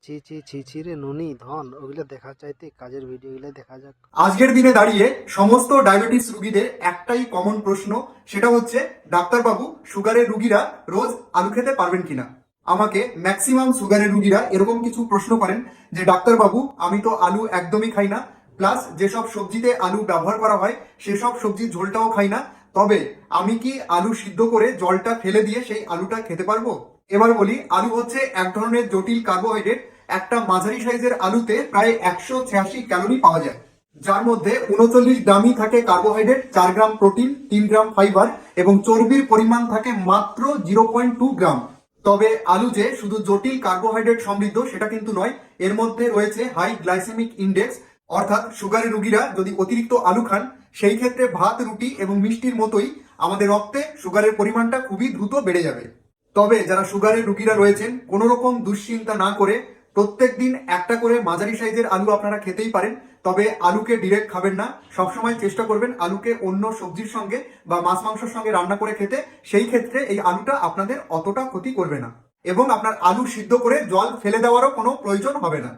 ছি ছি ছি ছি রে নুনি ধন ওগুলো দেখা চাইতে কাজের ভিডিওগুলো দেখা যাক। আজকের দিনে দাঁড়িয়ে সমস্ত ডায়াবেটিস রোগীদের একটাই কমন প্রশ্ন, সেটা হচ্ছে ডাক্তারবাবু সুগারের রুগীরা রোজ আলু খেতে পারবেন কিনা। আমাকে ম্যাক্সিমাম সুগারের রুগীরা এরকম কিছু প্রশ্ন করেন যে ডাক্তারবাবু আমি তো আলু একদমই খাই না, প্লাস যেসব সবজিতে আলু ব্যবহার করা হয় সেসব সবজির ঝোলটাও খাই না, তবে আমি কি আলু সিদ্ধ করে জলটা ফেলে দিয়ে সেই আলুটা খেতে পারবো? এবার বলি, আলু হচ্ছে এক ধরনের জটিল কার্বোহাইড্রেট। একটা মাঝারি সাইজের আলুতে প্রায় 186 ক্যালোরি পাওয়া যায়, যার মধ্যে 39 গ্রামই থাকে কার্বোহাইড্রেট, 4 গ্রাম প্রোটিন, 3 গ্রাম ফাইবার এবং চর্বির পরিমাণ থাকে মাত্র 0.2 গ্রাম। তবে আলু যে শুধু জটিল কার্বোহাইড্রেট সমৃদ্ধ সেটা কিন্তু নয়, এর মধ্যে রয়েছে হাই গ্লাইসেমিক ইন্ডেক্স, অর্থাৎ সুগারের রুগীরা যদি অতিরিক্ত আলু খান সেই ক্ষেত্রে ভাত, রুটি এবং মিষ্টির মতোই আমাদের রক্তে সুগারের পরিমাণটা খুবই দ্রুত বেড়ে যাবে। তবে যারা সুগারের রুগীরা রয়েছেন কোনো রকম দুশ্চিন্তা না করে প্রত্যেকদিন একটা করে মাঝারি সাইজের আলু আপনারা খেতেই পারেন। তবে আলুকে ডিরেক্ট খাবেন না, সবসময় চেষ্টা করবেন আলুকে অন্য সবজির সঙ্গে বা মাছ মাংসের সঙ্গে রান্না করে খেতে। সেই ক্ষেত্রে এই আলুটা আপনাদের অতটা ক্ষতি করবে না এবং আপনার আলু সিদ্ধ করে জল ফেলে দেওয়ারও কোনো প্রয়োজন হবে না।